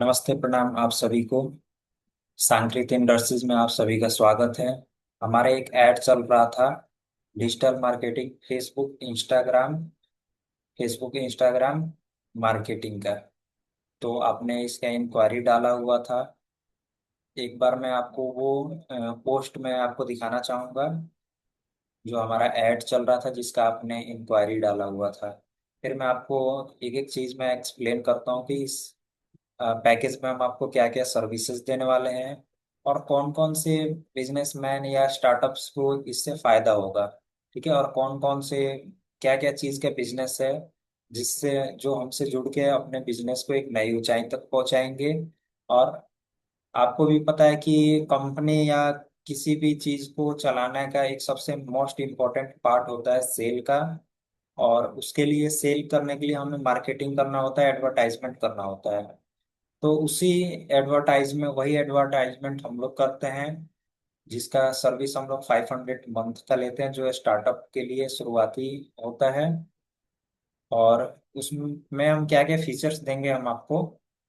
नमस्ते, प्रणाम आप सभी को। सांकृत इंडस्ट्रीज में आप सभी का स्वागत है। हमारा एक ऐड चल रहा था, digital marketing, Facebook Instagram marketing का। तो आपने इसका इंक्वायरी डाला हुआ था। एक बार मैं आपको वो पोस्ट में आपको दिखाना चाहूँगा, जो हमारा ऐड चल रहा था जिसका आपने इंक्वायरी डाला हुआ था। फिर मैं आपको एक एक चीज़ में एक्सप्लेन करता हूँ कि इस पैकेज में हम आपको क्या क्या सर्विसेज देने वाले हैं और कौन कौन से बिजनेसमैन या स्टार्टअप्स को इससे फायदा होगा। ठीक है, और कौन कौन से क्या क्या चीज़ का बिजनेस है जिससे जो हमसे जुड़ के अपने बिजनेस को एक नई ऊंचाई तक पहुंचाएंगे। और आपको भी पता है कि कंपनी या किसी भी चीज़ को चलाने का एक सबसे मोस्ट इम्पोर्टेंट पार्ट होता है सेल का। और उसके लिए सेल करने के लिए हमें मार्केटिंग करना होता है, एडवर्टाइजमेंट करना होता है। तो उसी वही एडवर्टाइजमेंट हम लोग करते हैं, जिसका सर्विस हम लोग 500 मंथ का लेते हैं, जो स्टार्टअप के लिए शुरुआती होता है। और उसमें हम क्या क्या फीचर्स देंगे हम आपको,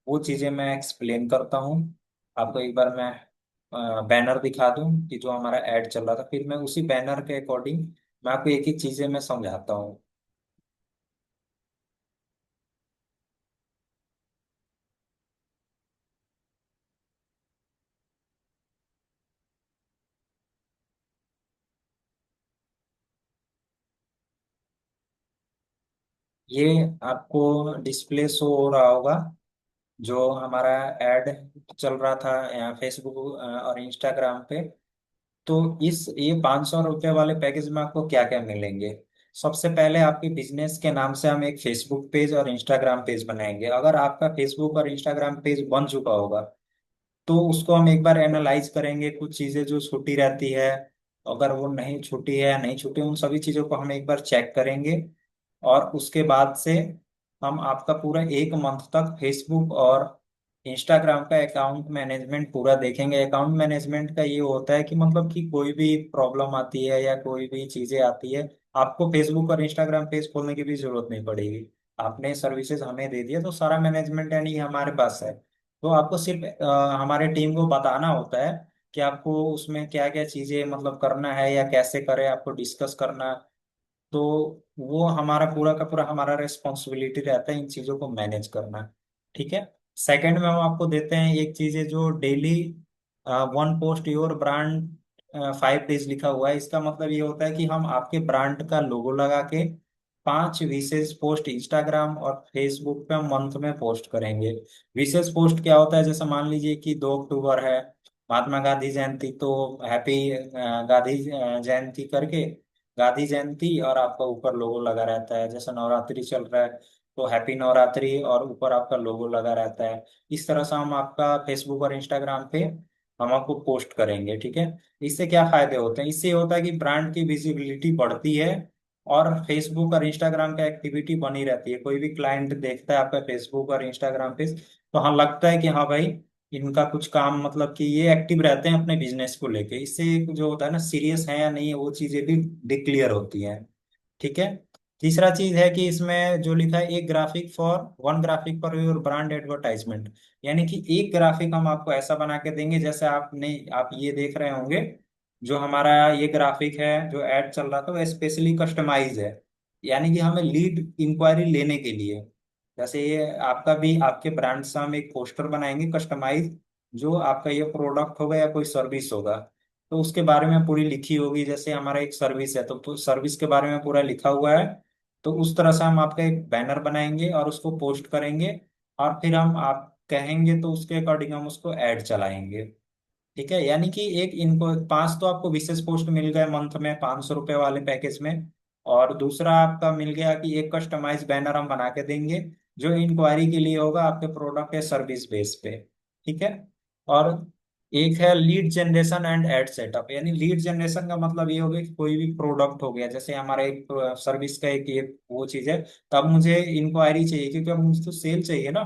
वो चीज़ें मैं एक्सप्लेन करता हूँ। आपको एक बार मैं बैनर दिखा दूँ कि जो हमारा ऐड चल रहा था, फिर मैं उसी बैनर के अकॉर्डिंग मैं आपको एक एक चीज़ें मैं समझाता हूँ। ये आपको डिस्प्ले शो हो रहा होगा, जो हमारा ऐड चल रहा था फेसबुक और इंस्टाग्राम पे। तो इस ये 500 रुपये वाले पैकेज में आपको क्या क्या मिलेंगे। सबसे पहले आपके बिजनेस के नाम से हम एक फेसबुक पेज और इंस्टाग्राम पेज बनाएंगे। अगर आपका फेसबुक और इंस्टाग्राम पेज बन चुका होगा तो उसको हम एक बार एनालाइज करेंगे, कुछ चीजें जो छूटी रहती है, अगर वो नहीं छूटी है या नहीं छूटी, उन सभी चीजों को हम एक बार चेक करेंगे। और उसके बाद से हम आपका पूरा एक मंथ तक फेसबुक और इंस्टाग्राम का अकाउंट मैनेजमेंट पूरा देखेंगे। अकाउंट मैनेजमेंट का ये होता है कि मतलब कि कोई भी प्रॉब्लम आती है या कोई भी चीजें आती है, आपको फेसबुक और इंस्टाग्राम पेज खोलने की भी जरूरत नहीं पड़ेगी। आपने सर्विसेज हमें दे दिया तो सारा मैनेजमेंट यानी हमारे पास है। तो आपको सिर्फ हमारे टीम को बताना होता है कि आपको उसमें क्या क्या चीजें मतलब करना है या कैसे करें, आपको डिस्कस करना। तो वो हमारा पूरा का पूरा हमारा रिस्पॉन्सिबिलिटी रहता है इन चीजों को मैनेज करना। ठीक है। सेकंड में हम आपको देते हैं एक चीज है जो daily one post your brand 5 days लिखा हुआ है। इसका मतलब ये होता है कि हम आपके ब्रांड का लोगो लगा के 5 विशेष पोस्ट इंस्टाग्राम और फेसबुक पे मंथ में पोस्ट करेंगे। विशेष पोस्ट क्या होता है, जैसे मान लीजिए कि 2 अक्टूबर है, महात्मा गांधी जयंती, तो हैप्पी गांधी जयंती करके गांधी जयंती और आपका ऊपर लोगो लगा रहता है। जैसे नवरात्रि चल रहा है तो हैप्पी नवरात्रि और ऊपर आपका लोगो लगा रहता है। इस तरह से हम आपका फेसबुक और इंस्टाग्राम पे हम आपको पोस्ट करेंगे। ठीक है। इससे क्या फायदे होते हैं, इससे ये होता है कि ब्रांड की विजिबिलिटी बढ़ती है और फेसबुक और इंस्टाग्राम का एक्टिविटी बनी रहती है। कोई भी क्लाइंट देखता है आपका फेसबुक और इंस्टाग्राम पे तो हाँ लगता है कि हाँ भाई, इनका कुछ काम मतलब कि ये एक्टिव रहते हैं अपने बिजनेस को लेके। इससे जो होता है ना, सीरियस है या नहीं है, वो चीजें भी डिक्लियर होती हैं। ठीक है। तीसरा चीज है कि इसमें जो लिखा है, एक graphic for one graphic for your brand advertisement, यानी कि एक ग्राफिक हम आपको ऐसा बना के देंगे जैसे आप ये देख रहे होंगे। जो हमारा ये ग्राफिक है जो ऐड चल रहा था वो स्पेशली कस्टमाइज है, यानी कि हमें लीड इंक्वायरी लेने के लिए। जैसे ये आपका भी आपके ब्रांड से हम एक पोस्टर बनाएंगे कस्टमाइज, जो आपका ये प्रोडक्ट होगा या कोई सर्विस होगा तो उसके बारे में पूरी लिखी होगी। जैसे हमारा एक सर्विस है तो सर्विस के बारे में पूरा लिखा हुआ है। तो उस तरह से हम आपका एक बैनर बनाएंगे और उसको पोस्ट करेंगे। और फिर हम आप कहेंगे तो उसके अकॉर्डिंग हम उसको ऐड चलाएंगे। ठीक है। यानी कि एक इनको 5 तो आपको विशेष पोस्ट मिल गए मंथ में 500 रुपये वाले पैकेज में। और दूसरा आपका मिल गया कि एक कस्टमाइज बैनर हम बना के देंगे जो इंक्वायरी के लिए होगा आपके प्रोडक्ट या सर्विस बेस पे। ठीक है। और एक है lead generation and ad setup, यानी लीड जनरेशन का मतलब ये हो गया कि कोई भी प्रोडक्ट हो गया, जैसे हमारा एक सर्विस का एक ये वो चीज है, तब मुझे इंक्वायरी चाहिए क्योंकि अब मुझे तो सेल चाहिए ना।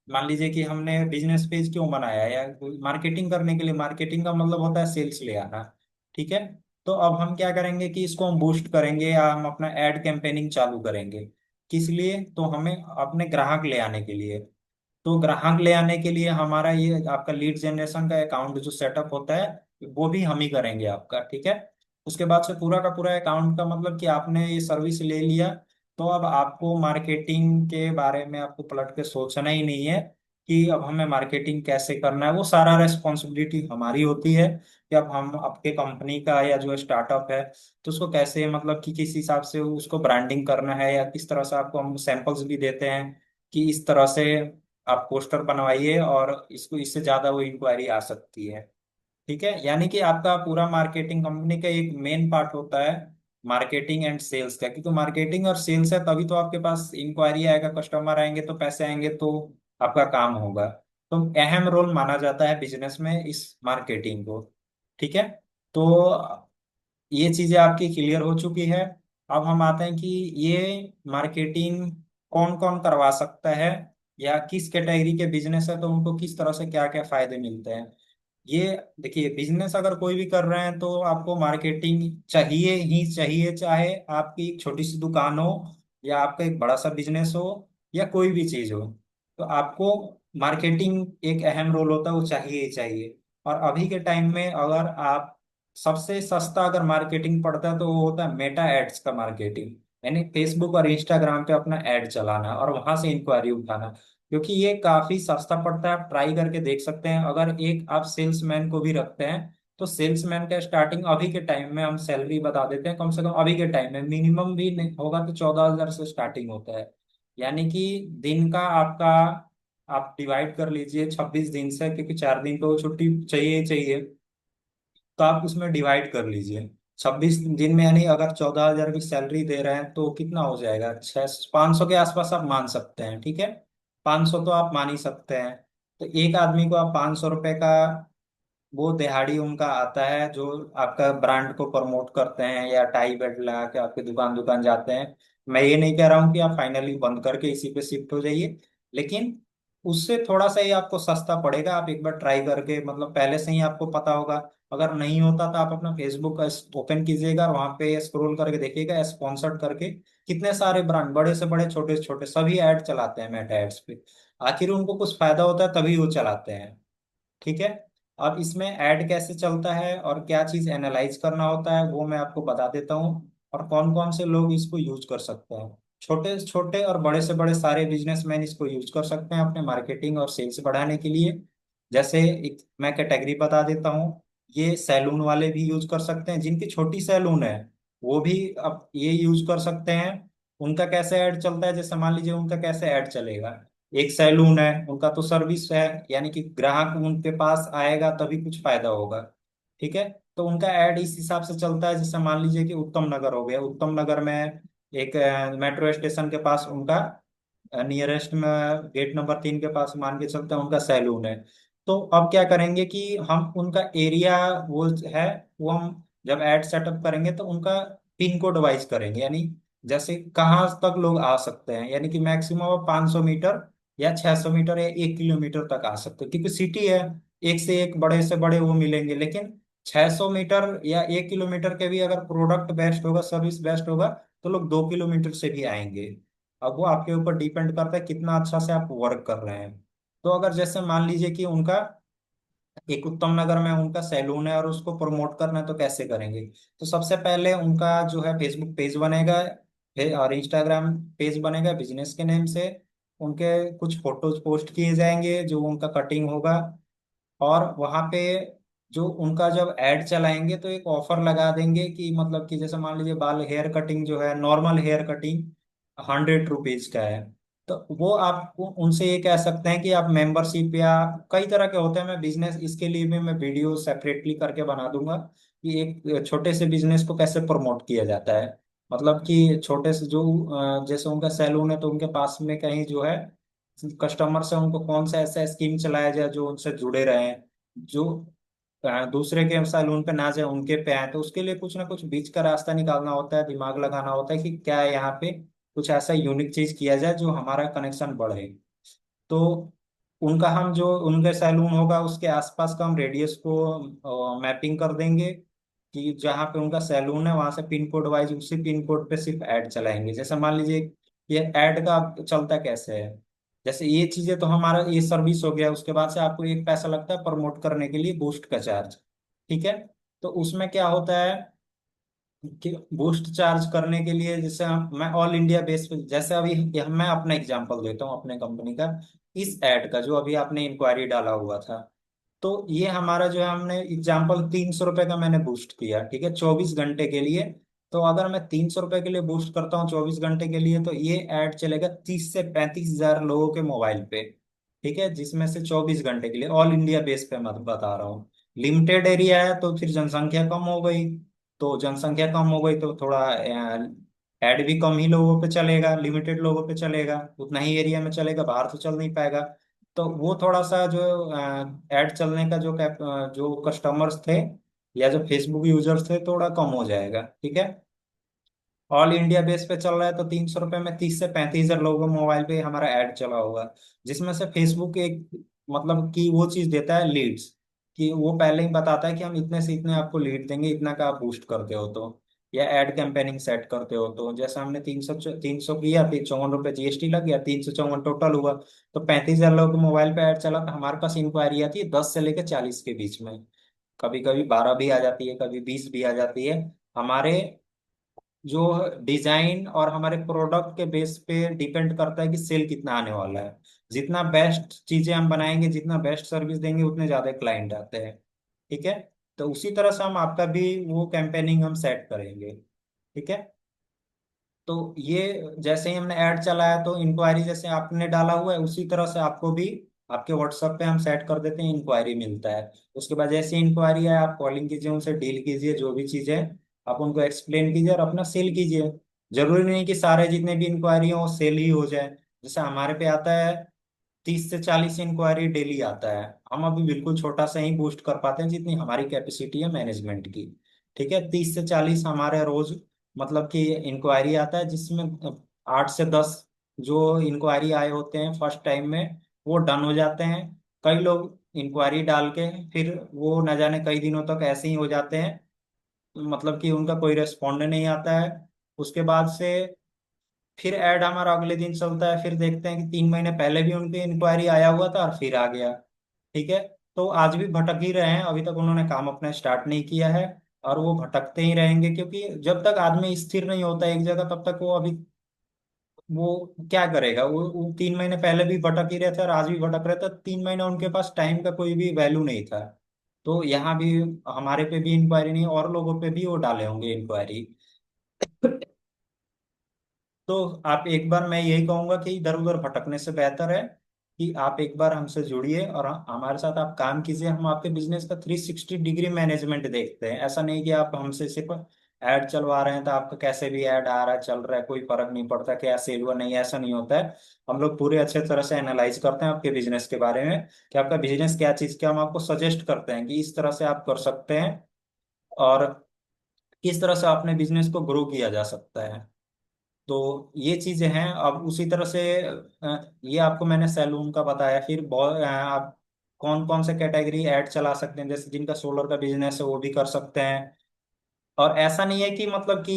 मान लीजिए कि हमने बिजनेस पेज क्यों बनाया या मार्केटिंग करने के लिए, मार्केटिंग का मतलब होता है सेल्स ले आना। ठीक है। तो अब हम क्या करेंगे कि इसको हम बूस्ट करेंगे या हम अपना एड कैंपेनिंग चालू करेंगे। किस लिए, तो हमें अपने ग्राहक ले आने के लिए। तो ग्राहक ले आने के लिए हमारा ये आपका लीड जनरेशन का अकाउंट जो सेटअप होता है वो भी हम ही करेंगे आपका, ठीक है। उसके बाद से पूरा का पूरा अकाउंट का मतलब कि आपने ये सर्विस ले लिया, तो अब आपको मार्केटिंग के बारे में आपको पलट के सोचना ही नहीं है कि अब हमें मार्केटिंग कैसे करना है। वो सारा रेस्पॉन्सिबिलिटी हमारी होती है कि अब हम आपके कंपनी का या जो स्टार्टअप है तो उसको कैसे मतलब कि किस हिसाब से उसको ब्रांडिंग करना है, या किस तरह से आपको हम सैंपल्स भी देते हैं कि इस तरह से आप पोस्टर बनवाइए और इसको इससे ज्यादा वो इंक्वायरी आ सकती है, ठीक है। यानी कि आपका पूरा मार्केटिंग कंपनी का एक मेन पार्ट होता है मार्केटिंग एंड सेल्स का, क्योंकि मार्केटिंग और सेल्स है तभी तो आपके पास इंक्वायरी आएगा, कस्टमर आएंगे तो पैसे आएंगे तो आपका काम होगा। तो अहम रोल माना जाता है बिजनेस में इस मार्केटिंग को, ठीक है। तो ये चीजें आपकी क्लियर हो चुकी है। अब हम आते हैं कि ये मार्केटिंग कौन कौन करवा सकता है, या किस कैटेगरी के बिजनेस है तो उनको किस तरह से क्या क्या फायदे मिलते हैं। ये देखिए, बिजनेस अगर कोई भी कर रहे हैं तो आपको मार्केटिंग चाहिए ही चाहिए, चाहे आपकी एक छोटी सी दुकान हो या आपका एक बड़ा सा बिजनेस हो या कोई भी चीज हो, तो आपको मार्केटिंग एक अहम रोल होता है, वो चाहिए ही चाहिए। और अभी के टाइम में अगर आप सबसे सस्ता अगर मार्केटिंग पड़ता है तो वो होता है मेटा एड्स का मार्केटिंग, यानी फेसबुक और इंस्टाग्राम पे अपना एड चलाना और वहां से इंक्वायरी उठाना, क्योंकि ये काफी सस्ता पड़ता है। आप ट्राई करके देख सकते हैं, अगर एक आप सेल्समैन को भी रखते हैं तो सेल्समैन का स्टार्टिंग अभी के टाइम में हम सैलरी बता देते हैं, कम से कम अभी के टाइम में मिनिमम भी नहीं होगा तो 14,000 से स्टार्टिंग होता है। यानी कि दिन का आपका आप डिवाइड कर लीजिए 26 दिन से, क्योंकि 4 दिन तो छुट्टी चाहिए ही चाहिए, तो आप उसमें डिवाइड कर लीजिए 26 दिन में, यानी अगर 14,000 की सैलरी दे रहे हैं तो कितना हो जाएगा, 500 के आसपास आप मान सकते हैं, ठीक है। 500 तो आप मान ही सकते हैं। तो एक आदमी को आप 500 रुपए का वो दिहाड़ी उनका आता है जो आपका ब्रांड को प्रमोट करते हैं या टाई बेल्ट लगा के आपकी दुकान दुकान जाते हैं। मैं ये नहीं कह रहा हूँ कि आप फाइनली बंद करके इसी पे शिफ्ट हो जाइए, लेकिन उससे थोड़ा सा ही आपको सस्ता पड़ेगा। आप एक बार ट्राई करके मतलब पहले से ही आपको पता होगा। अगर नहीं होता तो आप अपना फेसबुक ओपन कीजिएगा और वहां पे स्क्रॉल करके देखिएगा स्पॉन्सर्ड करके कितने सारे ब्रांड, बड़े से बड़े छोटे से छोटे सभी ऐड चलाते हैं मेटा एड्स पे। आखिर उनको कुछ फायदा होता है तभी वो चलाते हैं, ठीक है। अब इसमें ऐड कैसे चलता है और क्या चीज एनालाइज करना होता है वो मैं आपको बता देता हूँ, और कौन कौन से लोग इसको यूज कर सकते हैं। छोटे से छोटे और बड़े से बड़े सारे बिजनेसमैन इसको यूज कर सकते हैं अपने मार्केटिंग और सेल्स बढ़ाने के लिए। जैसे एक मैं कैटेगरी बता देता हूँ, ये सैलून वाले भी यूज कर सकते हैं, जिनकी छोटी सैलून है वो भी अब ये यूज कर सकते हैं। उनका कैसे ऐड चलता है, जैसे मान लीजिए उनका कैसे ऐड चलेगा। एक सैलून है, उनका तो सर्विस है, यानी कि ग्राहक उनके पास आएगा तभी कुछ फायदा होगा, ठीक है। तो उनका ऐड इस हिसाब से चलता है, जैसे मान लीजिए कि उत्तम नगर हो गया, उत्तम नगर में एक मेट्रो स्टेशन के पास उनका नियरेस्ट में गेट नंबर 3 के पास मान के चलते हैं उनका सैलून है। तो अब क्या करेंगे कि हम उनका एरिया वो है, वो हम जब एड सेटअप करेंगे तो उनका पिन कोड वाइज करेंगे, यानी जैसे कहाँ तक लोग आ सकते हैं, यानी कि मैक्सिमम 500 मीटर या 600 मीटर या 1 किलोमीटर तक आ सकते हैं, क्योंकि सिटी है, एक से एक बड़े से बड़े वो मिलेंगे। लेकिन 600 मीटर या 1 किलोमीटर के भी अगर प्रोडक्ट बेस्ट होगा, सर्विस बेस्ट होगा, तो लोग 2 किलोमीटर से भी आएंगे। अब वो आपके ऊपर डिपेंड करता है कितना अच्छा से आप वर्क कर रहे हैं। तो अगर जैसे मान लीजिए कि उनका एक उत्तम नगर में उनका सैलून है और उसको प्रमोट करना है तो कैसे करेंगे। तो सबसे पहले उनका जो है फेसबुक पेज बनेगा, और इंस्टाग्राम पेज बनेगा बिजनेस के नेम से। उनके कुछ फोटोज पोस्ट किए जाएंगे जो उनका कटिंग होगा, और वहां पे जो उनका जब ऐड चलाएंगे तो एक ऑफर लगा देंगे कि मतलब कि जैसे मान लीजिए बाल हेयर कटिंग जो है, नॉर्मल हेयर कटिंग 100 रुपीज का है, तो वो आप उनसे ये कह सकते हैं कि आप मेंबरशिप, या कई तरह के होते हैं, मैं बिजनेस इसके लिए भी मैं वीडियो सेपरेटली करके बना दूंगा कि एक छोटे से बिजनेस को कैसे प्रमोट किया जाता है। मतलब कि छोटे से जो जैसे उनका सैलून है तो उनके पास में कहीं जो है कस्टमर से उनको कौन सा ऐसा स्कीम चलाया जाए जो उनसे जुड़े रहे, जो दूसरे के सैलून पे ना जाए उनके पे आए, तो उसके लिए कुछ ना कुछ बीच का रास्ता निकालना होता है, दिमाग लगाना होता है कि क्या है यहाँ पे कुछ ऐसा यूनिक चीज किया जाए जो हमारा कनेक्शन बढ़े। तो उनका हम जो उनके सैलून होगा उसके आसपास का हम रेडियस को मैपिंग कर देंगे कि जहाँ पे उनका सैलून है वहां से पिन कोड वाइज उसी पिन कोड पे सिर्फ ऐड चलाएंगे। जैसे मान लीजिए ये ऐड का चलता कैसे है, जैसे ये चीजें तो हमारा ये सर्विस हो गया, उसके बाद से आपको एक पैसा लगता है प्रमोट करने के लिए, बूस्ट का चार्ज। ठीक है। तो उसमें क्या होता है कि बूस्ट चार्ज करने के लिए, जैसे मैं ऑल इंडिया बेस पे, जैसे अभी मैं अपना एग्जांपल देता हूँ अपने कंपनी का, इस ऐड का जो अभी आपने इंक्वायरी डाला हुआ था, तो ये हमारा जो है, हमने एग्जाम्पल 300 रुपये का मैंने बूस्ट किया, ठीक है, 24 घंटे के लिए। तो अगर मैं 300 रुपये के लिए बूस्ट करता हूँ 24 घंटे के लिए, तो ये ऐड चलेगा 30 से 35 हजार लोगों के मोबाइल पे। ठीक है, जिसमें से 24 घंटे के लिए, ऑल इंडिया बेस पे मैं बता रहा हूँ। लिमिटेड एरिया है तो फिर जनसंख्या कम हो गई, तो जनसंख्या कम हो गई तो थोड़ा ऐड भी कम ही लोगों पे चलेगा, लिमिटेड लोगों पे चलेगा, उतना ही एरिया में चलेगा, बाहर तो चल नहीं पाएगा। तो वो थोड़ा सा जो ऐड चलने का जो कस्टमर्स थे या जो फेसबुक यूजर्स थे, थोड़ा कम हो जाएगा। ठीक है। ऑल इंडिया बेस पे चल रहा है तो 300 रुपये में 30 से 35 हजार लोगों के मोबाइल पे हमारा ऐड चला होगा, जिसमें से फेसबुक एक मतलब कि वो चीज देता है लीड्स, कि वो पहले ही बताता है कि हम इतने से इतने आपको लीड देंगे, इतना का आप बूस्ट करते हो तो, या एड कैंपेनिंग सेट करते हो तो। जैसे हमने 300 किया, फिर 54 रुपये जीएसटी लग गया, 354 टोटल हुआ, तो 35 हजार लोगों के मोबाइल पे ऐड चला, तो हमारे पास इंक्वायरी आती है 10 से लेकर 40 के बीच में। कभी कभी 12 भी आ जाती है, कभी 20 भी आ जाती है। हमारे जो डिजाइन और हमारे प्रोडक्ट के बेस पे डिपेंड करता है कि सेल कितना आने वाला है। जितना बेस्ट चीजें हम बनाएंगे, जितना बेस्ट सर्विस देंगे, उतने ज्यादा क्लाइंट आते हैं। ठीक है। तो उसी तरह से हम आपका भी वो कैंपेनिंग हम सेट करेंगे। ठीक है। तो ये जैसे ही हमने ऐड चलाया, तो इंक्वायरी जैसे आपने डाला हुआ है उसी तरह से आपको भी आपके व्हाट्सएप पे हम सेट कर देते हैं, इंक्वायरी मिलता है। उसके बाद जैसे इंक्वायरी है, आप कॉलिंग कीजिए, उनसे डील कीजिए, जो भी चीज़ है आप उनको एक्सप्लेन कीजिए और अपना सेल कीजिए। जरूरी नहीं कि सारे जितने भी इंक्वायरी हो सेल ही हो जाए। जैसे हमारे पे आता है 30 से 40 इंक्वायरी डेली आता है, हम अभी बिल्कुल छोटा सा ही बूस्ट कर पाते हैं जितनी हमारी कैपेसिटी है मैनेजमेंट की। ठीक है, 30 से 40 हमारे रोज मतलब कि इंक्वायरी आता है, जिसमें 8 से 10 जो इंक्वायरी आए होते हैं फर्स्ट टाइम में, वो डन हो जाते हैं। कई लोग इंक्वायरी डाल के फिर वो न जाने कई दिनों तक ऐसे ही हो जाते हैं, मतलब कि उनका कोई रेस्पॉन्ड नहीं आता है। उसके बाद से फिर ऐड हमारा अगले दिन चलता है, फिर देखते हैं कि 3 महीने पहले भी उनकी इंक्वायरी आया हुआ था और फिर आ गया। ठीक है। तो आज भी भटक ही रहे हैं, अभी तक उन्होंने काम अपना स्टार्ट नहीं किया है, और वो भटकते ही रहेंगे, क्योंकि जब तक आदमी स्थिर नहीं होता एक जगह, तब तक वो अभी वो क्या करेगा। वो 3 महीने पहले भी भटक ही रहे थे और आज भी भटक रहे थे, 3 महीने उनके पास टाइम का कोई भी वैल्यू नहीं था। तो यहाँ भी हमारे पे भी इंक्वायरी नहीं, और लोगों पे भी वो डाले होंगे इंक्वायरी। तो आप एक बार, मैं यही कहूंगा कि इधर उधर भटकने से बेहतर है कि आप एक बार हमसे जुड़िए और हमारे साथ आप काम कीजिए। हम आपके बिजनेस का 360 डिग्री मैनेजमेंट देखते हैं। ऐसा नहीं कि आप हमसे सिर्फ ऐड चलवा रहे हैं तो आपका कैसे भी ऐड आ रहा है चल रहा है कोई फर्क नहीं पड़ता, क्या सेल हुआ नहीं, ऐसा नहीं होता है। हम लोग पूरे अच्छे तरह से एनालाइज करते हैं आपके बिजनेस के बारे में, कि आपका बिजनेस क्या चीज़ क्या, हम आपको सजेस्ट करते हैं कि इस तरह से आप कर सकते हैं, और किस तरह से अपने बिजनेस को ग्रो किया जा सकता है। तो ये चीजें हैं। अब उसी तरह से ये आपको मैंने सैलून का बताया, फिर बहुत आप कौन कौन से कैटेगरी ऐड चला सकते हैं, जैसे जिनका सोलर का बिजनेस है वो भी कर सकते हैं। और ऐसा नहीं है कि मतलब कि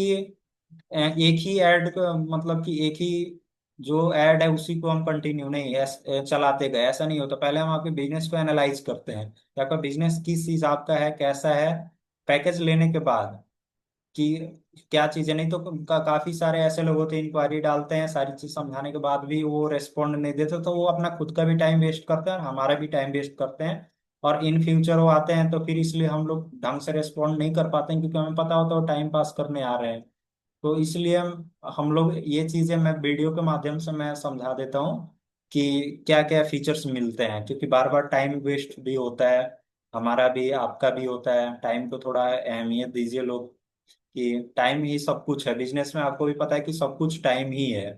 एक ही ऐड का मतलब कि एक ही जो ऐड है उसी को हम कंटिन्यू नहीं चलाते गए, ऐसा नहीं होता। पहले हम आपके बिजनेस को एनालाइज करते हैं कि आपका बिजनेस किस हिसाब का है, कैसा है, पैकेज लेने के बाद कि क्या चीजें। नहीं तो काफी सारे ऐसे लोग होते हैं इंक्वायरी डालते हैं, सारी चीज समझाने के बाद भी वो रेस्पॉन्ड नहीं देते, तो वो अपना खुद का भी टाइम वेस्ट करते हैं और हमारा भी टाइम वेस्ट करते हैं। और इन फ्यूचर वो आते हैं तो फिर इसलिए हम लोग ढंग से रेस्पॉन्ड नहीं कर पाते हैं, क्योंकि हमें पता होता है वो टाइम पास करने आ रहे हैं। तो इसलिए हम लोग ये चीजें मैं वीडियो के माध्यम से मैं समझा देता हूँ कि क्या क्या फीचर्स मिलते हैं, क्योंकि बार बार टाइम वेस्ट भी होता है, हमारा भी आपका भी होता है। टाइम को थोड़ा अहमियत दीजिए लोग, कि टाइम ही सब कुछ है बिजनेस में, आपको भी पता है कि सब कुछ टाइम ही है,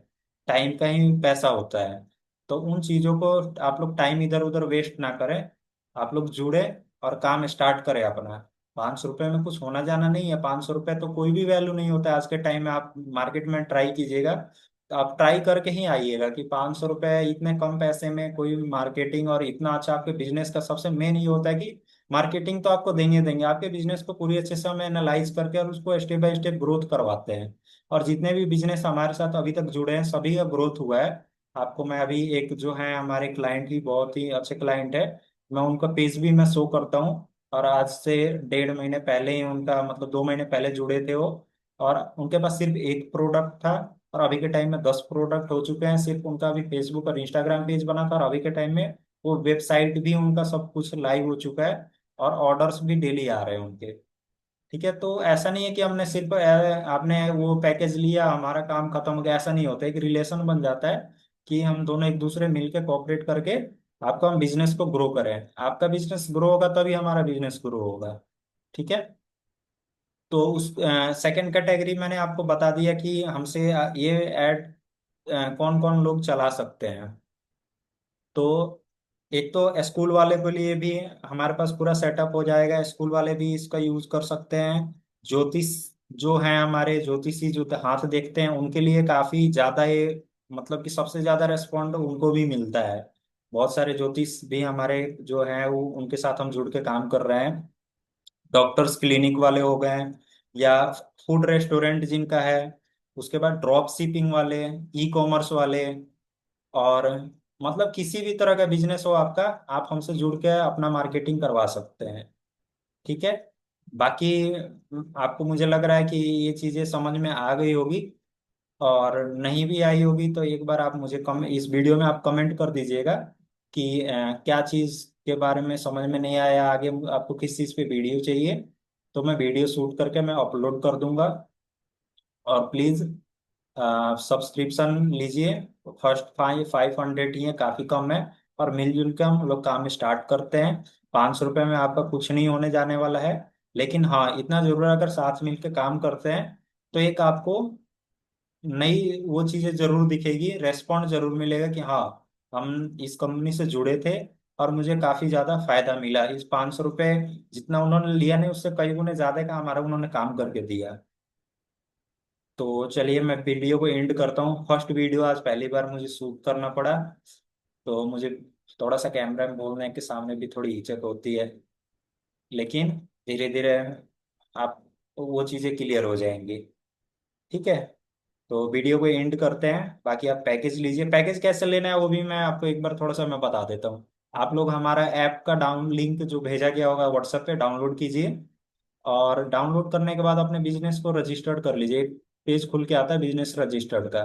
टाइम का ही पैसा होता है। तो उन चीजों को आप लोग टाइम इधर उधर वेस्ट ना करें, आप लोग जुड़े और काम स्टार्ट करें अपना। 500 रुपये में कुछ होना जाना नहीं है, 500 रुपये तो कोई भी वैल्यू नहीं होता है आज के टाइम में। आप मार्केट में ट्राई कीजिएगा, तो आप ट्राई करके ही आइएगा कि 500 रुपये इतने कम पैसे में कोई मार्केटिंग और इतना अच्छा। आपके बिजनेस का सबसे मेन ये होता है कि मार्केटिंग तो आपको देंगे देंगे, आपके बिजनेस को पूरी अच्छे से हम एनालाइज करके और उसको स्टेप बाय स्टेप ग्रोथ करवाते हैं। और जितने भी बिजनेस हमारे साथ अभी तक जुड़े हैं सभी का ग्रोथ हुआ है। आपको मैं अभी एक जो है हमारे क्लाइंट ही बहुत ही अच्छे क्लाइंट है, मैं उनका पेज भी मैं शो करता हूँ। और आज से 1.5 महीने पहले ही उनका मतलब 2 महीने पहले जुड़े थे वो, और उनके पास सिर्फ एक प्रोडक्ट था, और अभी के टाइम में 10 प्रोडक्ट हो चुके हैं। सिर्फ उनका अभी फेसबुक और इंस्टाग्राम पेज बना था, और अभी के टाइम में वो वेबसाइट भी उनका सब कुछ लाइव हो चुका है, और ऑर्डर्स भी डेली आ रहे हैं उनके। ठीक है, तो ऐसा नहीं है कि हमने सिर्फ आपने वो पैकेज लिया हमारा काम खत्म हो गया, ऐसा नहीं होता। एक रिलेशन बन जाता है कि हम दोनों एक दूसरे मिलके कोऑपरेट करके आपका हम बिजनेस को ग्रो करें। आपका बिजनेस ग्रो होगा तभी हमारा बिजनेस ग्रो होगा। ठीक है, तो उस सेकंड कैटेगरी मैंने आपको बता दिया कि हमसे ये ऐड कौन कौन लोग चला सकते हैं। तो एक तो स्कूल वाले के लिए भी हमारे पास पूरा सेटअप हो जाएगा, स्कूल वाले भी इसका यूज कर सकते हैं। ज्योतिष जो है हमारे ज्योतिषी जो हाथ देखते हैं उनके लिए काफी ज्यादा ये मतलब कि सबसे ज्यादा रेस्पॉन्ड उनको भी मिलता है। बहुत सारे ज्योतिष भी हमारे जो है वो उनके साथ हम जुड़ के काम कर रहे हैं। डॉक्टर्स क्लिनिक वाले हो गए, या फूड रेस्टोरेंट जिनका है, उसके बाद ड्रॉप शिपिंग वाले, ई कॉमर्स वाले, और मतलब किसी भी तरह का बिजनेस हो आपका, आप हमसे जुड़ के अपना मार्केटिंग करवा सकते हैं। ठीक है, बाकी आपको मुझे लग रहा है कि ये चीजें समझ में आ गई होगी, और नहीं भी आई होगी तो एक बार आप मुझे कम इस वीडियो में आप कमेंट कर दीजिएगा कि क्या चीज के बारे में समझ में नहीं आया, आगे आपको किस चीज पे वीडियो चाहिए, तो मैं वीडियो शूट करके मैं अपलोड कर दूंगा। और प्लीज सब्सक्रिप्शन लीजिए। फर्स्ट 500 ही है, काफी कम है। और मिलजुल के हम लोग काम स्टार्ट करते हैं। 500 रुपये में आपका कुछ नहीं होने जाने वाला है। लेकिन हाँ, इतना जरूर है, अगर साथ मिलकर काम करते हैं तो एक आपको नई वो चीजें जरूर दिखेगी, रेस्पॉन्ड जरूर मिलेगा कि हाँ, हम इस कंपनी से जुड़े थे और मुझे काफी ज्यादा फायदा मिला। इस 500 रुपये जितना उन्होंने लिया नहीं, उससे कई गुने ज्यादा का हमारा उन्होंने काम करके दिया। तो चलिए मैं वीडियो को एंड करता हूँ। फर्स्ट वीडियो आज पहली बार मुझे शूट करना पड़ा, तो मुझे थोड़ा सा कैमरा में बोलने के सामने भी थोड़ी हिचक होती है, लेकिन धीरे धीरे आप वो चीज़ें क्लियर हो जाएंगी। ठीक है, तो वीडियो को एंड करते हैं। बाकी आप पैकेज लीजिए। पैकेज कैसे लेना है वो भी मैं आपको एक बार थोड़ा सा मैं बता देता हूँ। आप लोग हमारा ऐप का डाउन लिंक जो भेजा गया होगा व्हाट्सएप पे डाउनलोड कीजिए, और डाउनलोड करने के बाद अपने बिजनेस को रजिस्टर्ड कर लीजिए। एक पेज खुल के आता है बिजनेस रजिस्टर्ड का,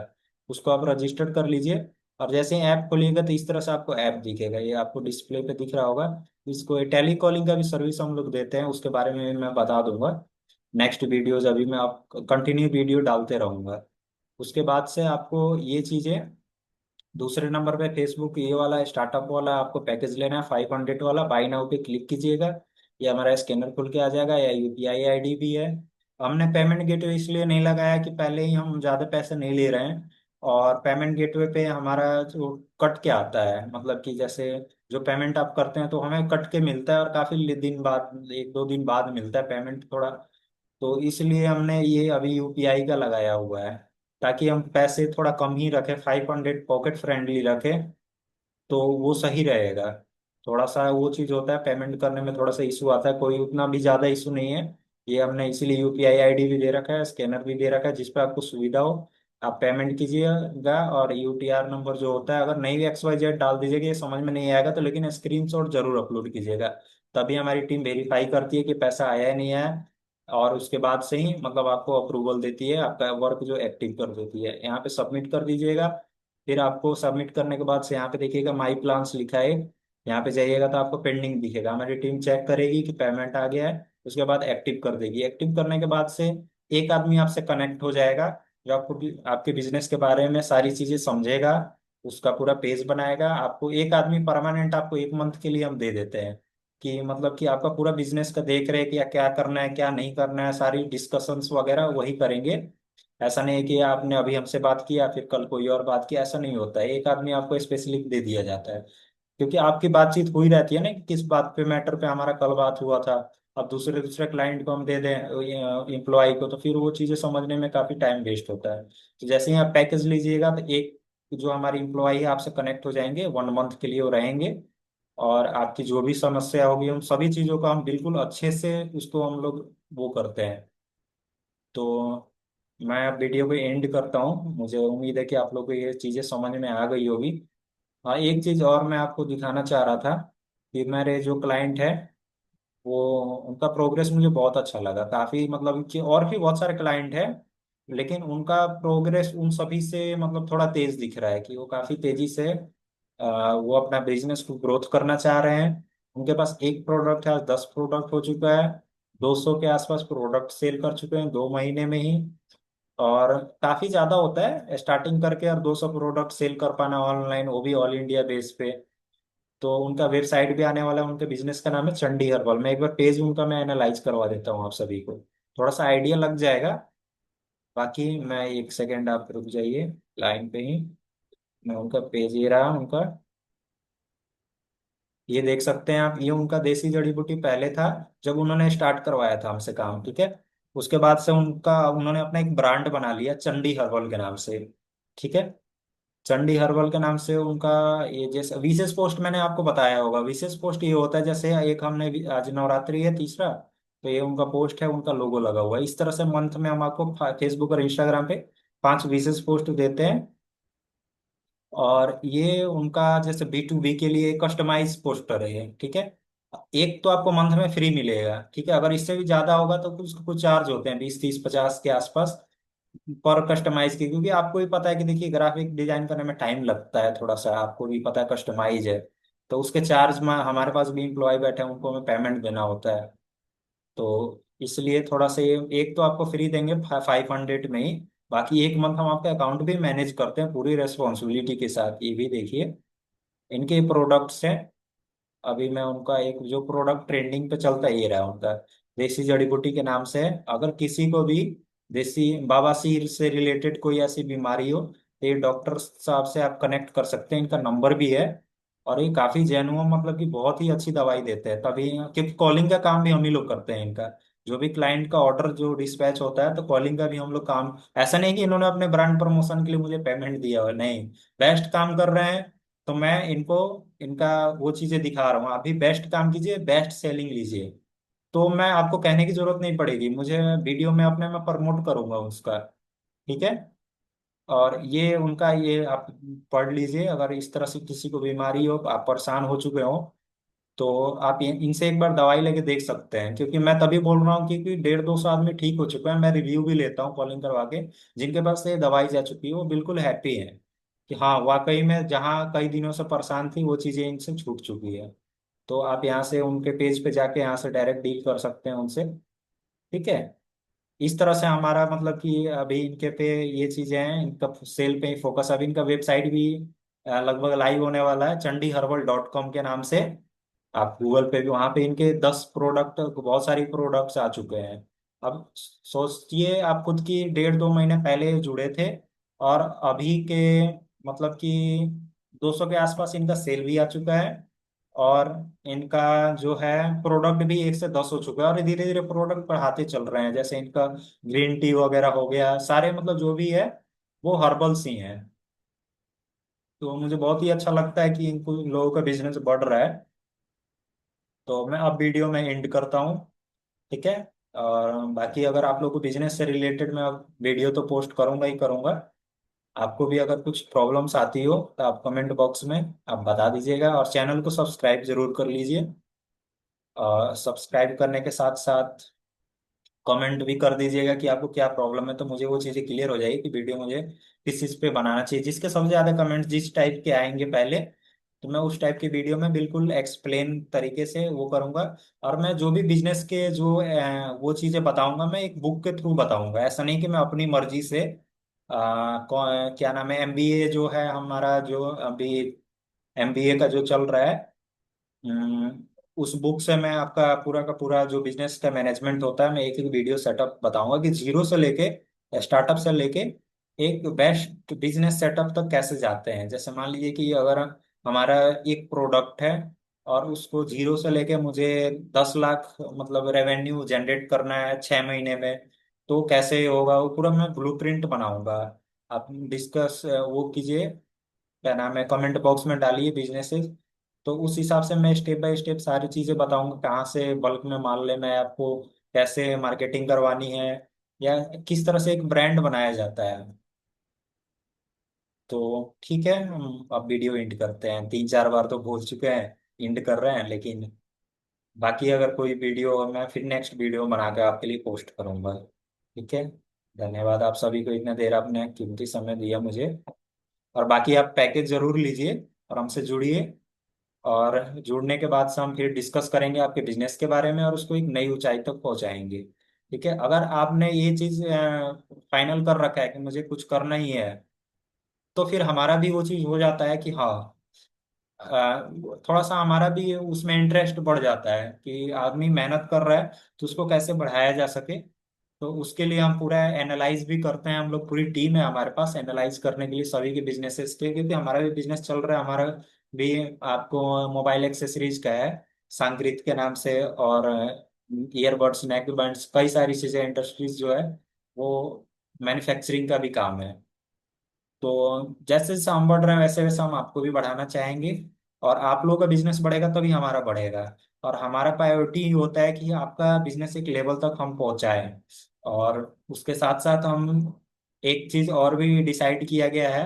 उसको आप रजिस्टर्ड कर लीजिए। और जैसे ही ऐप खोलिएगा तो इस तरह से आपको ऐप दिखेगा, ये आपको डिस्प्ले पे दिख रहा होगा। इसको टेली कॉलिंग का भी सर्विस हम लोग देते हैं, उसके बारे में मैं बता दूंगा नेक्स्ट वीडियोज। अभी मैं आप कंटिन्यू वीडियो डालते रहूंगा। उसके बाद से आपको ये चीज़ें दूसरे नंबर पे फेसबुक ये वाला स्टार्टअप वाला आपको पैकेज लेना है 500 वाला। बाई नाउ पे क्लिक कीजिएगा, ये हमारा स्कैनर खुल के आ जाएगा, या यूपीआई आईडी भी है। हमने पेमेंट गेटवे इसलिए नहीं लगाया कि पहले ही हम ज़्यादा पैसे नहीं ले रहे हैं, और पेमेंट गेटवे पे हमारा जो कट के आता है, मतलब कि जैसे जो पेमेंट आप करते हैं तो हमें कट के मिलता है, और काफ़ी दिन बाद 1-2 दिन बाद मिलता है पेमेंट थोड़ा। तो इसलिए हमने ये अभी यूपीआई का लगाया हुआ है, ताकि हम पैसे थोड़ा कम ही रखें, 500 पॉकेट फ्रेंडली रखें, तो वो सही रहेगा। थोड़ा सा वो चीज़ होता है पेमेंट करने में थोड़ा सा इशू आता है, कोई उतना भी ज़्यादा इशू नहीं है। ये हमने इसीलिए यूपीआई आईडी भी दे रखा है, स्कैनर भी दे रखा है, जिस पे आपको सुविधा हो आप पेमेंट कीजिएगा। और यूटीआर नंबर जो होता है, अगर नहीं भी XYZ डाल दीजिएगा, ये समझ में नहीं आएगा तो, लेकिन स्क्रीनशॉट जरूर अपलोड कीजिएगा। तभी हमारी टीम वेरीफाई करती है कि पैसा आया है नहीं आया, और उसके बाद से ही मतलब आपको अप्रूवल देती है, आपका वर्क जो एक्टिव कर देती है। यहाँ पे सबमिट कर दीजिएगा। फिर आपको सबमिट करने के बाद से यहाँ पे देखिएगा माई प्लान्स लिखा है, यहाँ पे जाइएगा तो आपको पेंडिंग दिखेगा। हमारी टीम चेक करेगी कि पेमेंट आ गया है, उसके बाद एक्टिव कर देगी। एक्टिव करने के बाद से एक आदमी आपसे कनेक्ट हो जाएगा, जो आपको आपके बिजनेस के बारे में सारी चीजें समझेगा, उसका पूरा पेज बनाएगा। आपको एक आदमी परमानेंट आपको 1 मंथ के लिए हम दे देते हैं, कि मतलब कि आपका पूरा बिजनेस का देख रहे कि क्या करना है क्या नहीं करना है, सारी डिस्कशंस वगैरह वही करेंगे। ऐसा नहीं है कि आपने अभी हमसे बात किया फिर कल कोई और बात किया, ऐसा नहीं होता है। एक आदमी आपको स्पेशली दे दिया जाता है, क्योंकि आपकी बातचीत हुई रहती है ना कि किस बात पे मैटर पे हमारा कल बात हुआ था। अब दूसरे दूसरे क्लाइंट को हम दे दें एम्प्लॉय को, तो फिर वो चीज़ें समझने में काफ़ी टाइम वेस्ट होता है। तो जैसे ही आप पैकेज लीजिएगा तो एक जो हमारे इम्प्लॉय है आपसे कनेक्ट हो जाएंगे, 1 मंथ के लिए वो रहेंगे। और आपकी जो भी समस्या होगी उन सभी चीज़ों का हम बिल्कुल अच्छे से उसको हम लोग वो करते हैं। तो मैं अब वीडियो को एंड करता हूँ। मुझे उम्मीद है कि आप लोग को ये चीज़ें समझ में आ गई होगी। हाँ, एक चीज़ और मैं आपको दिखाना चाह रहा था कि मेरे जो क्लाइंट है वो, उनका प्रोग्रेस मुझे बहुत अच्छा लगा काफ़ी, मतलब कि और भी बहुत सारे क्लाइंट हैं लेकिन उनका प्रोग्रेस उन सभी से मतलब थोड़ा तेज दिख रहा है कि वो काफ़ी तेजी से वो अपना बिजनेस को ग्रोथ करना चाह रहे हैं। उनके पास एक प्रोडक्ट है, आज 10 प्रोडक्ट हो चुका है। 200 के आसपास प्रोडक्ट सेल कर चुके हैं 2 महीने में ही। और काफी ज्यादा होता है स्टार्टिंग करके, और 200 प्रोडक्ट सेल कर पाना ऑनलाइन, वो भी ऑल इंडिया बेस पे। तो उनका वेबसाइट भी आने वाला है। उनके बिजनेस का नाम है चंडी हर्बल। मैं एक बार पेज उनका मैं एनालाइज करवा देता हूँ आप सभी को, थोड़ा सा आइडिया लग जाएगा। बाकी मैं, एक सेकेंड आप रुक जाइए लाइन पे ही। मैं उनका पेज, ये रहा उनका। ये देख सकते हैं आप, ये उनका देसी जड़ी बूटी पहले था जब उन्होंने स्टार्ट करवाया था हमसे काम, ठीक है। उसके बाद से उनका, उन्होंने अपना एक ब्रांड बना लिया चंडी हर्बल के नाम से, ठीक है। चंडी हर्बल के नाम से उनका, ये जैसे विशेष पोस्ट मैंने आपको बताया होगा। विशेष पोस्ट ये होता है, जैसे एक हमने आज नवरात्रि है तीसरा, तो ये उनका पोस्ट है, उनका लोगो लगा हुआ है। इस तरह से मंथ में हम आपको फेसबुक और इंस्टाग्राम पे 5 विशेष पोस्ट देते हैं। और ये उनका जैसे B2B के लिए कस्टमाइज पोस्टर है ये, ठीक है। एक तो आपको मंथ में फ्री मिलेगा, ठीक है। अगर इससे भी ज्यादा होगा तो कुछ चार्ज होते हैं, 20 30 50 के आसपास पर कस्टमाइज की। क्योंकि आपको भी पता है कि देखिए ग्राफिक डिजाइन करने में टाइम लगता है थोड़ा सा, आपको भी पता है कस्टमाइज है। तो उसके चार्ज में, हमारे पास भी इम्प्लॉय बैठे हैं, उनको हमें पेमेंट देना होता है। तो इसलिए थोड़ा सा ये, एक तो आपको फ्री देंगे 500 में ही। बाकी एक मंथ हम आपका अकाउंट भी मैनेज करते हैं पूरी रेस्पॉन्सिबिलिटी के साथ, ये भी देखिए। इनके प्रोडक्ट्स हैं। अभी मैं उनका एक जो प्रोडक्ट ट्रेंडिंग पे चलता है, ये रहा उनका, देसी जड़ी बूटी के नाम से है। अगर किसी को भी देसी बवासीर से रिलेटेड कोई ऐसी बीमारी हो तो ये डॉक्टर साहब से आप कनेक्ट कर सकते हैं, इनका नंबर भी है। और ये काफी जेन्युइन, मतलब कि बहुत ही अच्छी दवाई देते हैं तभी, क्योंकि कॉलिंग का काम भी हम ही लोग करते हैं इनका। जो भी क्लाइंट का ऑर्डर जो डिस्पैच होता है तो कॉलिंग का भी हम लोग काम, ऐसा नहीं कि इन्होंने अपने ब्रांड प्रमोशन के लिए मुझे पेमेंट दिया हो, नहीं। बेस्ट काम कर रहे हैं तो मैं इनको, इनका वो चीजें दिखा रहा हूँ, आप भी बेस्ट काम कीजिए, बेस्ट सेलिंग लीजिए। तो मैं आपको कहने की जरूरत नहीं पड़ेगी, मुझे वीडियो में अपने मैं प्रमोट करूंगा उसका, ठीक है। और ये उनका, ये आप पढ़ लीजिए। अगर इस तरह से किसी को बीमारी हो, आप परेशान हो चुके हो, तो आप इनसे एक बार दवाई लेके देख सकते हैं। क्योंकि मैं तभी बोल रहा हूँ क्योंकि 150 200 आदमी ठीक हो चुका है, मैं रिव्यू भी लेता हूँ कॉलिंग करवा के। जिनके पास से दवाई जा चुकी है वो बिल्कुल हैप्पी है कि हाँ वाकई में जहाँ कई दिनों से परेशान थी वो चीजें इनसे छूट चुकी है। तो आप यहाँ से उनके पेज पे जाके यहाँ से डायरेक्ट डील कर सकते हैं उनसे, ठीक है। इस तरह से हमारा मतलब कि अभी इनके पे ये चीजें हैं, इनका सेल पे ही फोकस। अभी इनका वेबसाइट भी लगभग लाइव होने वाला है chandiherbal.com के नाम से। आप गूगल पे भी, वहां पे इनके 10 प्रोडक्ट, बहुत सारी प्रोडक्ट्स आ चुके हैं। अब सोचिए आप खुद की, 1.5 2 महीने पहले जुड़े थे और अभी के मतलब कि 200 के आसपास इनका सेल भी आ चुका है। और इनका जो है प्रोडक्ट भी 1 से 10 हो चुका है, और धीरे धीरे प्रोडक्ट बढ़ाते चल रहे हैं। जैसे इनका ग्रीन टी वगैरह हो गया, सारे मतलब जो भी है वो हर्बल्स ही हैं। तो मुझे बहुत ही अच्छा लगता है कि इनको लोगों का बिजनेस बढ़ रहा है। तो मैं अब वीडियो में एंड करता हूँ, ठीक है। और बाकी अगर आप लोग को बिजनेस से रिलेटेड, मैं अब वीडियो तो पोस्ट करूंगा ही करूंगा। आपको भी अगर कुछ प्रॉब्लम्स आती हो तो आप कमेंट बॉक्स में आप बता दीजिएगा, और चैनल को सब्सक्राइब जरूर कर लीजिए। और सब्सक्राइब करने के साथ साथ कमेंट भी कर दीजिएगा कि आपको क्या प्रॉब्लम है, तो मुझे वो चीज़ें क्लियर हो जाएगी कि वीडियो मुझे किस चीज़ पे बनाना चाहिए। जिसके सबसे ज़्यादा कमेंट्स जिस टाइप के आएंगे पहले, तो मैं उस टाइप की वीडियो में बिल्कुल एक्सप्लेन तरीके से वो करूंगा। और मैं जो भी बिजनेस के जो वो चीज़ें बताऊंगा, मैं एक बुक के थ्रू बताऊंगा। ऐसा नहीं कि मैं अपनी मर्जी से क्या नाम है, MBA जो है हमारा, जो अभी MBA का जो चल रहा है, उस बुक से मैं आपका पूरा का पूरा जो बिजनेस का मैनेजमेंट होता है, मैं एक एक वीडियो सेटअप बताऊंगा कि जीरो से लेके, स्टार्टअप से लेके एक बेस्ट बिजनेस सेटअप तक कैसे जाते हैं। जैसे मान लीजिए कि अगर हमारा एक प्रोडक्ट है और उसको जीरो से लेके मुझे 10 लाख मतलब रेवेन्यू जनरेट करना है 6 महीने में, तो कैसे होगा वो पूरा मैं ब्लूप्रिंट बनाऊंगा। आप डिस्कस वो कीजिए, क्या नाम है, कमेंट बॉक्स में डालिए बिजनेसेस। तो उस हिसाब से मैं स्टेप बाय स्टेप सारी चीजें बताऊंगा, कहाँ से बल्क में माल लेना है आपको, कैसे मार्केटिंग करवानी है, या किस तरह से एक ब्रांड बनाया जाता है। तो ठीक है, हम अब वीडियो एंड करते हैं। 3 4 बार तो बोल चुके हैं, एंड कर रहे हैं, लेकिन बाकी अगर कोई वीडियो हो मैं फिर नेक्स्ट वीडियो बना के आपके लिए पोस्ट करूंगा। ठीक है। धन्यवाद आप सभी को, इतने देर आपने कीमती समय दिया मुझे। और बाकी आप पैकेज जरूर लीजिए और हमसे जुड़िए। और जुड़ने के बाद से हम फिर डिस्कस करेंगे आपके बिजनेस के बारे में और उसको एक नई ऊंचाई तक पहुंचाएंगे। ठीक है। अगर आपने ये चीज फाइनल कर रखा है कि मुझे कुछ करना ही है, तो फिर हमारा भी वो चीज हो जाता है कि हाँ, थोड़ा सा हमारा भी उसमें इंटरेस्ट बढ़ जाता है कि आदमी मेहनत कर रहा है तो उसको कैसे बढ़ाया जा सके। तो उसके लिए हम पूरा एनालाइज भी करते हैं। हम लोग पूरी टीम है हमारे पास एनालाइज करने के लिए सभी के बिजनेसेस के, क्योंकि हमारा भी बिजनेस चल रहा है। हमारा भी आपको मोबाइल एक्सेसरीज का है, सांक्रित के नाम से, और ईयरबड्स, नेक बैंड्स, कई सारी चीजें, इंडस्ट्रीज जो है वो मैन्युफैक्चरिंग का भी काम है। तो जैसे जैसे हम बढ़ रहे हैं वैसे वैसे हम आपको भी बढ़ाना चाहेंगे। और आप लोगों का बिजनेस बढ़ेगा तभी हमारा बढ़ेगा। और हमारा प्रायोरिटी होता है कि आपका बिजनेस एक लेवल तक हम पहुंचाएं। और उसके साथ साथ हम एक चीज और भी डिसाइड किया गया है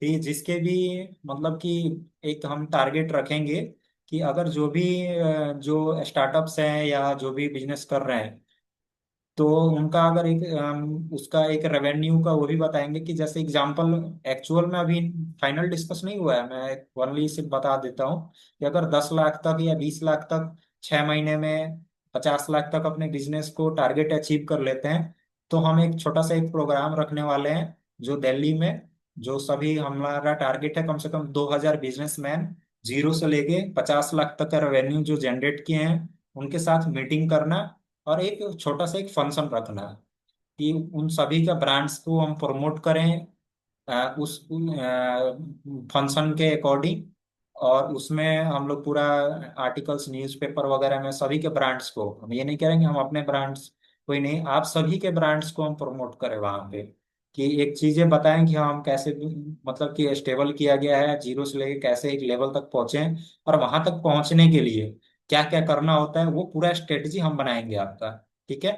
कि जिसके भी मतलब कि एक हम टारगेट रखेंगे कि अगर जो भी जो स्टार्टअप्स हैं या जो भी बिजनेस कर रहे हैं, तो उनका अगर एक उसका एक रेवेन्यू का वो भी बताएंगे कि जैसे एग्जांपल, एक्चुअल में अभी फाइनल डिस्कस नहीं हुआ है, मैं ओनली सिर्फ बता देता हूँ कि अगर 10 लाख तक या 20 लाख तक 6 महीने में 50 लाख तक अपने बिजनेस को टारगेट अचीव कर लेते हैं, तो हम एक छोटा सा एक प्रोग्राम रखने वाले हैं जो दिल्ली में, जो सभी हमारा टारगेट है कम से कम 2000 बिजनेसमैन, जीरो से लेके 50 लाख तक का रेवेन्यू जो जनरेट किए हैं, उनके साथ मीटिंग करना और एक छोटा सा एक फंक्शन रखना कि उन सभी का ब्रांड्स को हम प्रमोट करें उस फंक्शन के अकॉर्डिंग। और उसमें हम लोग पूरा आर्टिकल्स न्यूज़पेपर वगैरह में सभी के ब्रांड्स को, हम ये नहीं करेंगे हम अपने ब्रांड्स, कोई नहीं, आप सभी के ब्रांड्स को हम प्रमोट करें वहां पे। कि एक चीजें बताएं कि हम कैसे मतलब कि स्टेबल किया गया है, जीरो से लेके कैसे एक लेवल तक पहुंचे। और वहां तक पहुंचने के लिए क्या क्या करना होता है वो पूरा स्ट्रेटजी हम बनाएंगे आपका। ठीक है।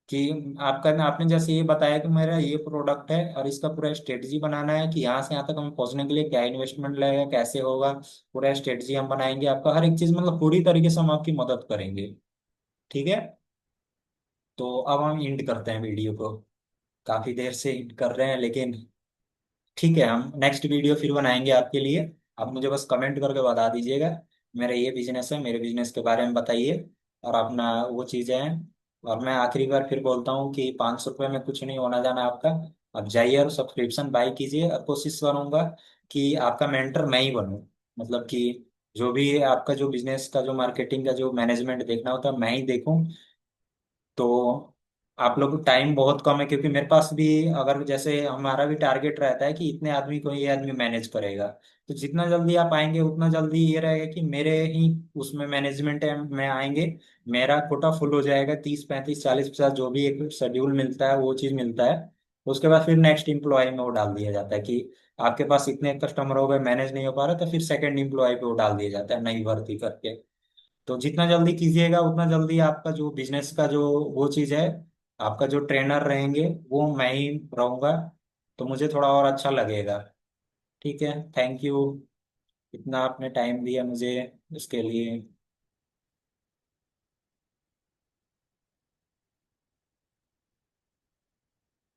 कि आपका आपने जैसे ये बताया कि मेरा ये प्रोडक्ट है और इसका पूरा स्ट्रेटजी बनाना है कि यहाँ से यहाँ तक हम पहुंचने के लिए क्या इन्वेस्टमेंट लगेगा, कैसे होगा, पूरा स्ट्रेटजी हम बनाएंगे आपका, हर एक चीज मतलब पूरी तरीके से हम आपकी मदद करेंगे। ठीक है। तो अब हम एंड करते हैं वीडियो को। काफी देर से एंड कर रहे हैं, लेकिन ठीक है, हम नेक्स्ट वीडियो फिर बनाएंगे आपके लिए। आप मुझे बस कमेंट करके बता दीजिएगा मेरा ये बिजनेस है, मेरे बिजनेस के बारे में बताइए और अपना वो चीज़ें हैं। और मैं आखिरी बार फिर बोलता हूँ कि 500 रुपये में कुछ नहीं होना जाना आपका। आप जाइए और सब्सक्रिप्शन बाय कीजिए, और कोशिश करूंगा कि आपका मेंटर मैं ही बनूं। मतलब कि जो भी आपका जो बिजनेस का जो मार्केटिंग का जो मैनेजमेंट देखना होता है मैं ही देखूं। तो आप लोग को टाइम बहुत कम है, क्योंकि मेरे पास भी, अगर जैसे हमारा भी टारगेट रहता है कि इतने आदमी को ये आदमी मैनेज करेगा, तो जितना जल्दी आप आएंगे उतना जल्दी ये रहेगा कि मेरे ही उसमें मैनेजमेंट में आएंगे, मेरा कोटा फुल हो जाएगा, 30 35 40 50 जो भी एक शेड्यूल मिलता है वो चीज मिलता है। उसके बाद फिर नेक्स्ट इम्प्लॉय में वो डाल दिया जाता है कि आपके पास इतने कस्टमर हो गए, मैनेज नहीं हो पा रहा, तो फिर सेकंड इम्प्लॉय पे वो डाल दिया जाता है नई भर्ती करके। तो जितना जल्दी कीजिएगा उतना जल्दी आपका जो बिजनेस का जो वो चीज़ है, आपका जो ट्रेनर रहेंगे वो मैं ही रहूंगा, तो मुझे थोड़ा और अच्छा लगेगा। ठीक है। थैंक यू, इतना आपने टाइम दिया मुझे, इसके लिए